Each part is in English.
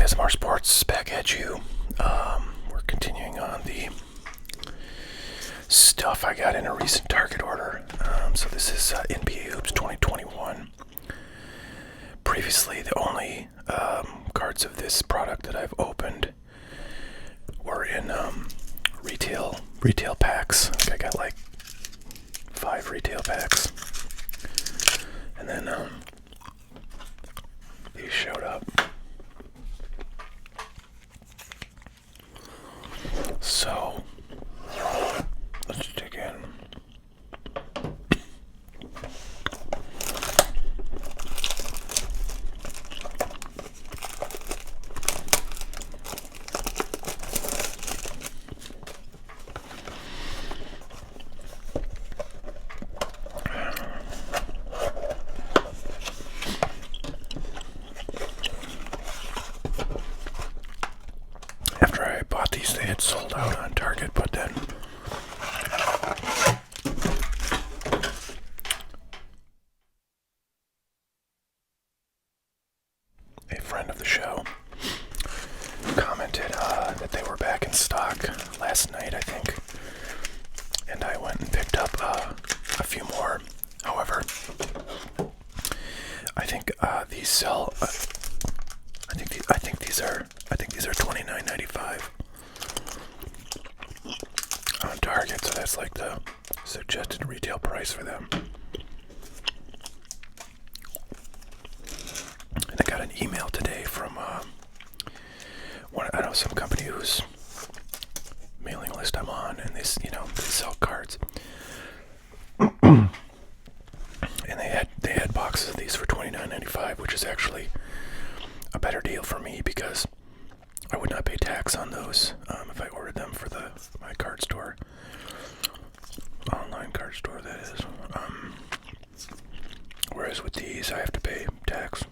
ASMR Sports back at you. We're continuing on the stuff I got in a recent Target order. So this is NBA Hoops 2021. Previously, the only cards of this product that I've opened were in retail packs. I got like 5 retail packs, and then these showed up. So let's dig in. After I bought these, they had sold out on Target, but then a friend of the show commented that they were back in stock last night, I think, and I went and picked up a few more. However, I think these sell. I think these are $29.95 on Target, so that's like the suggested retail price for them. And I got an email today from some company whose mailing list I'm on, and they sell cards. And they had boxes of these for $29.95, which is actually a better deal for me because I would not pay tax on those if I ordered them for my card store, online card store, that is. Whereas with these, I have to pay tax.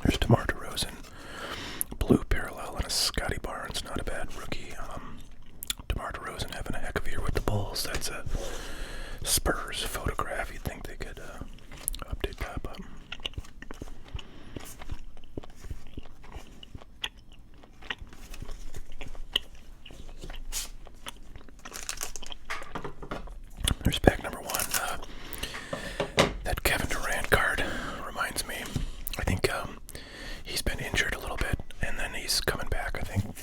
There's Demar Derozan, blue parallel, and a Scotty Barnes, not a bad rookie. Demar Derozan having a heck of a year with the Bulls. That's a Spurs photograph. You'd think they could update that, but there's pack number 1. That Kevin Durant card reminds me. I think he's been injured a little bit, and then he's coming back, I think,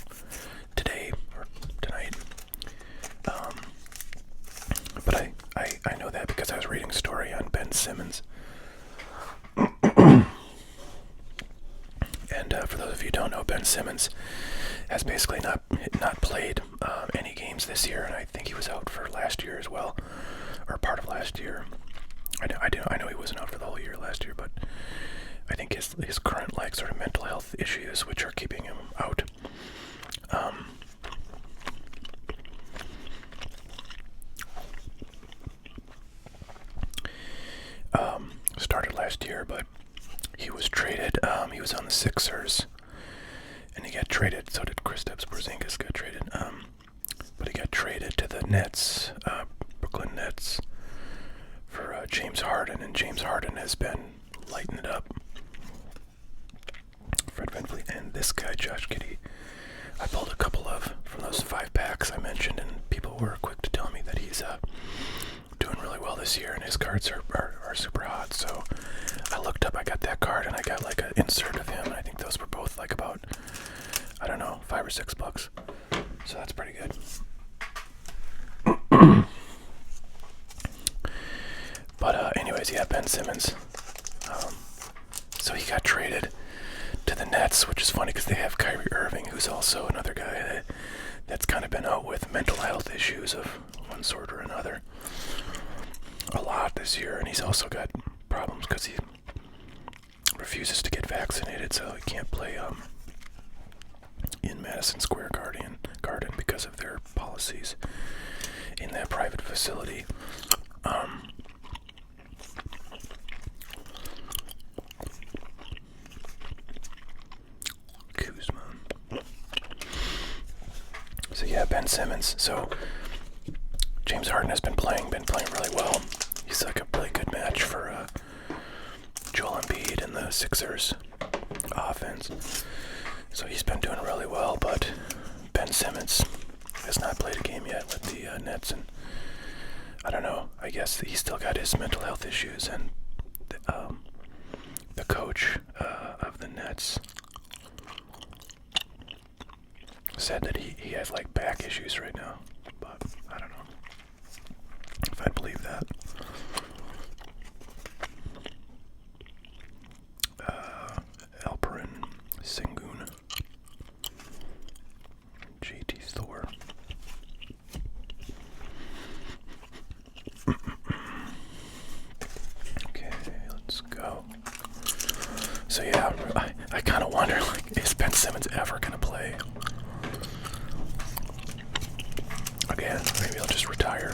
today or tonight. But I know that because I was reading a story on Ben Simmons. And for those of you who don't know, Ben Simmons has basically not played any games this year, and I think he was out for last year as well, or part of last year. I know he wasn't out for the whole year last year, but I think his current sort of mental health issues, which are keeping him out. Started last year, but he was traded. He was on the Sixers, and he got traded. So did Kristaps Porzingis got traded. But he got traded to the Nets, Brooklyn Nets, for James Harden, and James Harden has been lighting it up. Fred VanVleet and this guy, Josh Giddey. I pulled a couple from those 5 packs I mentioned, and people were quick to tell me that he's doing really well this year, and his cards are super hot. So I looked up, I got that card, and I got like an insert of him, and I think those were both like about, I don't know, $5 or $6. So that's pretty good. But anyways, yeah, Ben Simmons. So he got traded to the Nets, which is funny because they have Kyrie Irving, who's also another guy that's kind of been out with mental health issues of one sort or another a lot this year, and he's also got problems because he refuses to get vaccinated, so he can't play in Madison Square Garden because of their policies in that private facility. Kuzma. So yeah, Ben Simmons. So James Harden has been playing really well. He's like a really good match for Joel Embiid and the Sixers offense. So he's been doing really well, but Ben Simmons has not played a game yet with the Nets, and I don't know. I guess he still got his mental health issues, and the coach of the Nets said that he has like back issues right now, but I don't know if I believe that. Alperin Sengun, JT Thor. Okay, let's go. So yeah, I kind of wonder, like, is Ben Simmons ever gonna play again? Maybe he'll just retire.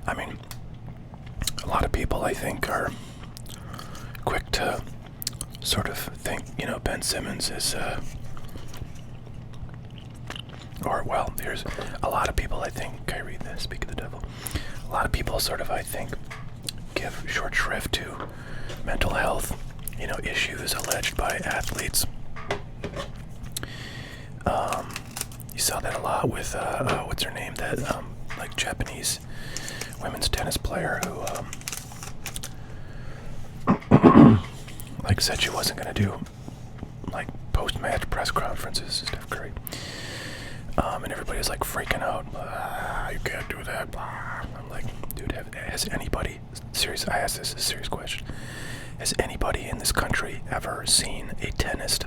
I mean, a lot of people, I think, are quick to sort of think, Ben Simmons is, there's a lot of people, I think, Kyrie, speak of the devil, a lot of people sort of, I think, give short shrift to mental health, issues alleged by athletes. You saw that a lot with, what's her name, that, like, Japanese women's tennis player who, like, said she wasn't going to do, like, post-match press conferences to Steph Curry. And everybody was, like, freaking out. You can't do that. I'm like, dude, has anybody, serious, I asked this, a serious question. Has anybody in this country ever seen a tennis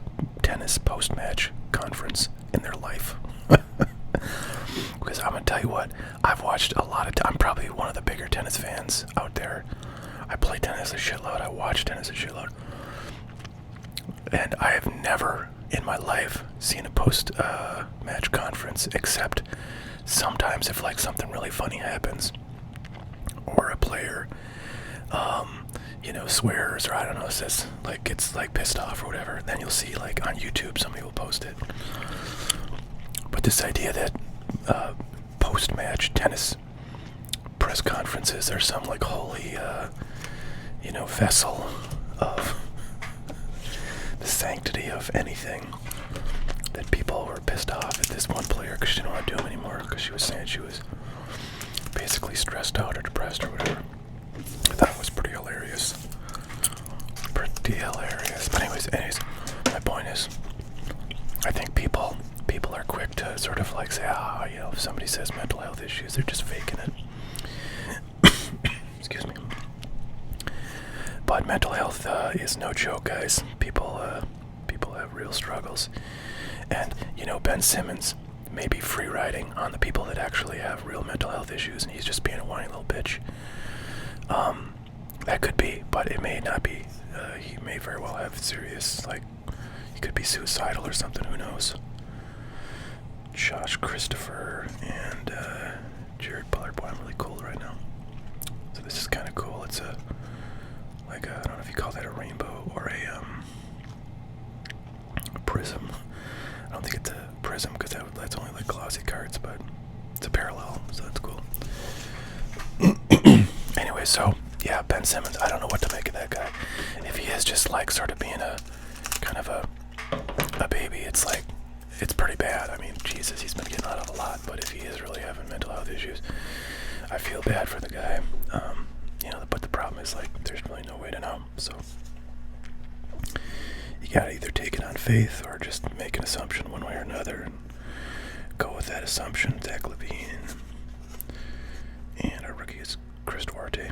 post-match conference in their life? Because I'm going to tell you what, I've watched a lot of, I'm probably one of the bigger tennis fans out there. I play tennis a shitload, I watch tennis a shitload. And I have never in my life seen a post-match conference, except sometimes if like something really funny happens, or a player, swears, or I don't know, says, like, gets like pissed off or whatever, then you'll see like on YouTube somebody will post it. But this idea that post-match tennis press conferences are some like holy, vessel of the sanctity of anything, that people were pissed off at this one player because she didn't want to do him anymore because she was saying she was basically stressed out or depressed or whatever. I thought it was pretty hilarious. But anyways, my point is, I think people are quick to sort of like say, if somebody says mental health issues, they're just faking it. Excuse me. But mental health is no joke, guys. People have real struggles. And, Ben Simmons may be free riding on the people that actually have real mental health issues, and he's just being a whiny little bitch. That could be, but it may not be. He may very well have serious, like, he could be suicidal or something, who knows. Josh Christopher and Jared Bullard. Boy, I'm really cool right now. So this is kind of cool. It's I don't know if you call that a rainbow or a prism. I don't think it's a prism because that's only like glossy cards, but it's a parallel, so that's cool. Anyway, so yeah, Ben Simmons, I don't know what to make of that guy. If he is just like sort of being a kind of a baby, it's like, it's pretty bad. I mean, Jesus, he's been getting out of a lot, but if he is really having mental health issues, I feel bad for the guy. But the problem is, like, there's really no way to know. So you gotta either take it on faith or just make an assumption one way or another and go with that assumption. Zach LaVine and our rookie is Chris Duarte.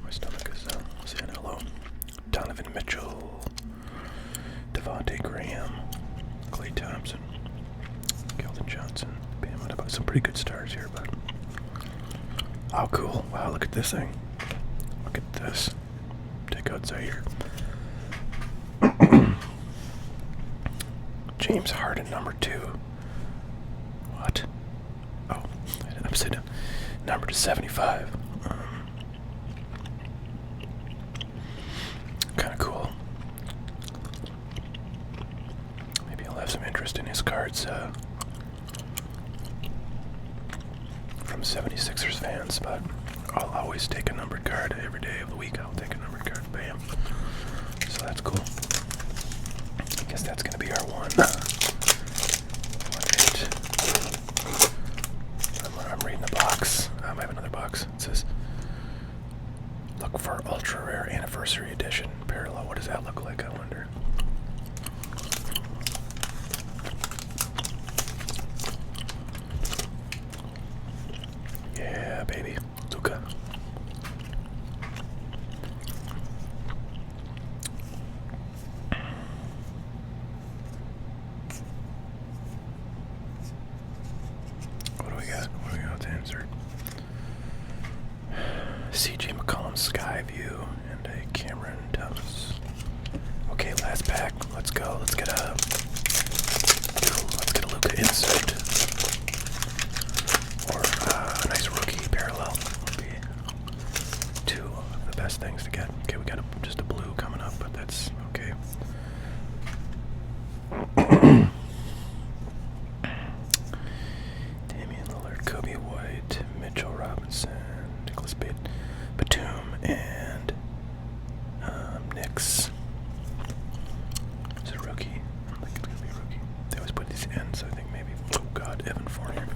My stomach is saying hello. Donovan Mitchell, Devontae Graham, Klay Thompson, Keldon Johnson, Bam. About some pretty good stars here, but oh, cool! Wow, look at this thing. Look at this. Take out Zaire. James Harden, number 2. What? Oh, upside down. Number to 75. cards from 76ers fans, but I'll always take a numbered card every day of the week. I'll take a numbered card. Bam. So that's cool. I guess that's going to be our one. I'm reading the box. I have another box. It says, look for ultra rare anniversary edition parallel. What does that look like, I wonder? Yeah, baby. Luka. What do we got? What do we got to insert? CJ McCollum Skyview and a Cameron Thomas. Okay, last pack. Let's go. Let's get a Luka insert. Or a nice rookie parallel would be two of the best things to get. Okay, we got just a blue coming up, but that's okay. Damian Lillard, Kobe White, Mitchell Robinson, Nicholas Batum, and Knicks. Is it a rookie? I don't think it's going to be a rookie. They always put these in, so I think maybe, oh god, Evan Fournier.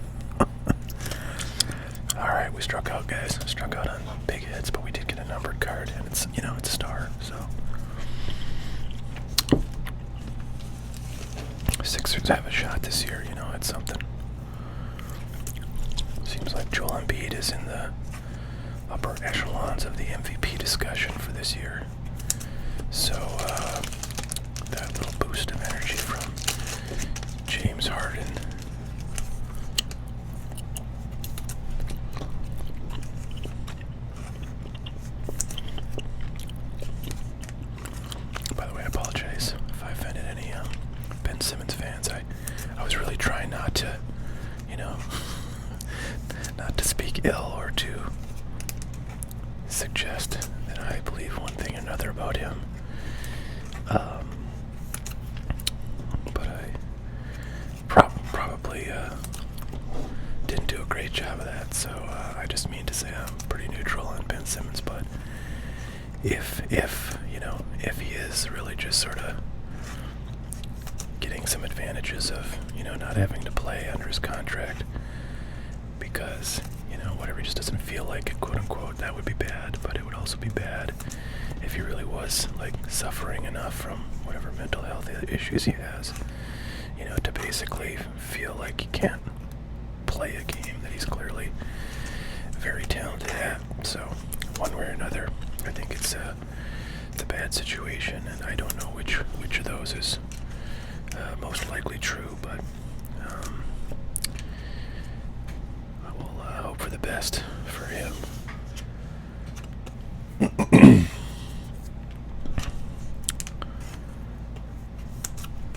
Alright, we struck out, guys. Struck out on big hits, but we did get a numbered card, and it's, you know, it's a star, so. Sixers have a shot this year, you know, it's something. Seems like Joel Embiid is in the upper echelons of the MVP discussion for this year. So, that little boost of energy from James Harden. By the way, I apologize if I offended any Ben Simmons fans. I was really trying not to, you know, not to speak ill or to suggest that I believe one thing or another about him. But I probably didn't do a great job of that, so I just mean to say I'm pretty neutral on Ben Simmons, but if you know, if he is really just sort of getting some advantages of, you know, not having to play under his contract because, you know, whatever, he just doesn't feel like it, quote unquote, that would be bad. But it would also be bad if he really was, like, suffering enough from whatever mental health issues he has, you know, to basically feel like he can't play a game that he's clearly very talented at. So one way or another, I think it's a bad situation, and I don't know which of those is most likely true, but I will hope for the best for him.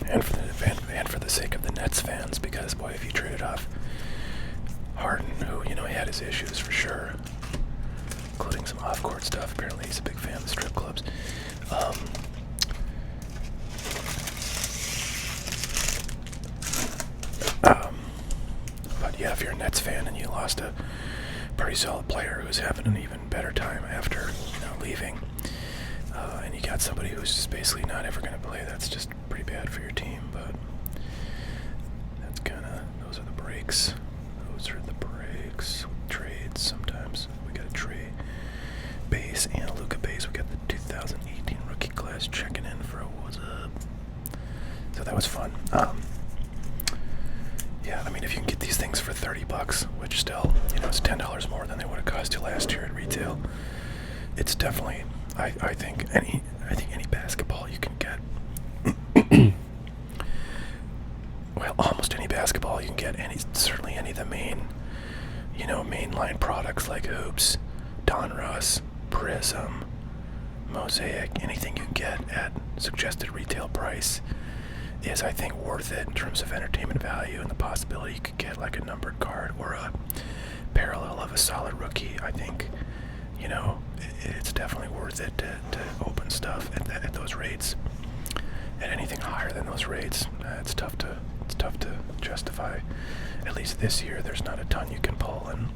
and for the sake of the Nets fans, because boy, if you traded off Harden, who, you know, he had his issues for sure, including some off-court stuff. Apparently he's a big fan of the strip clubs. But yeah, if you're a Nets fan and you lost a pretty solid player who's having an even better time after, you know, leaving, and you got somebody who's just basically not ever going to play, that's just pretty bad for your team. But that's kind of, those are the breaks. Those are the breaks. Trades sometimes. We got a trade base and a Luka base. We got the 2018 rookie class checking in for a what's up. So that was fun. Yeah, I mean, if you can get these things for $30, which still, you know, it's $10 more than they would have cost you last year at retail, it's definitely, I think any basketball you can get. Well, almost any basketball you can get, certainly any of the main, you know, mainline products like Hoops, Donruss, Prism, Mosaic, anything you can get at suggested retail price is, I think, worth it in terms of entertainment value and the possibility you could get like a numbered card or a parallel of a solid rookie. I think, you know, it's definitely worth it to open stuff at those rates. At anything higher than those rates, it's tough to it's tough to justify. At least this year, there's not a ton you can pull, and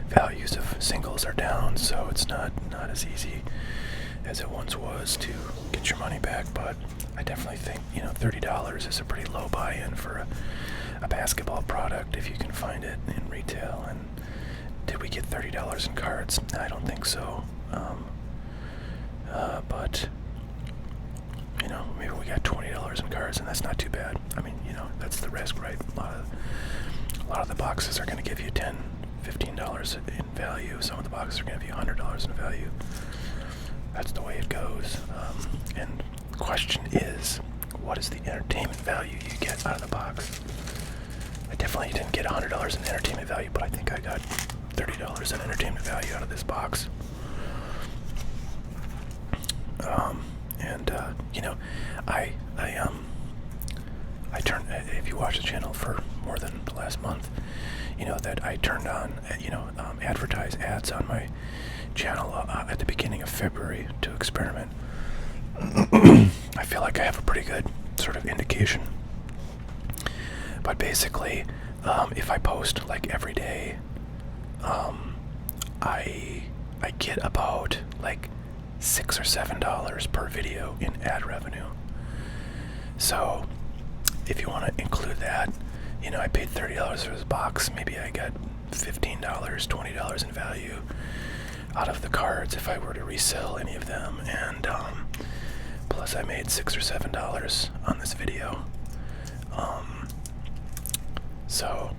values of singles are down, so it's not as easy as it once was to get your money back. But I definitely think, $30 is a pretty low buy-in for a basketball product if you can find it in retail. And did we get $30 in cards? I don't think so. But maybe we got $20 in cards, and that's not too bad. I mean, that's the risk, right? A lot of the boxes are going to give you $10, $15 in value. Some of the boxes are going to give you $100 in value. That's the way it goes. And the question is, what is the entertainment value you get out of the box? I definitely didn't get $100 in entertainment value, but I think I got $30 in entertainment value out of this box. I turned, if you watch the channel for more than the last month, that I turned on, advertise ads on my channel at the beginning of February to experiment. I feel like I have a pretty good sort of indication. But basically, if I post like every day, I get about like $6 or $7 per video in ad revenue. So if you want to include that, I paid $30 for this box. Maybe I got $15, $20 in value out of the cards if I were to resell any of them. And plus I made $6 or $7 on this video. So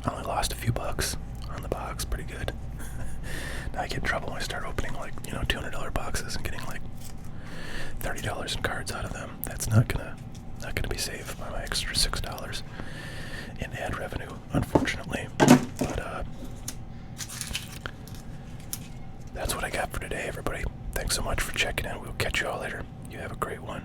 I only lost a few bucks on the box. Pretty good. Now I get in trouble when I start opening like, $200 boxes and getting like $30 in cards out of them. That's not gonna be saved by my extra $6 in ad revenue, unfortunately. But that's what I got for today, everybody. Thanks so much for checking in. We'll catch you all later. You have a great one.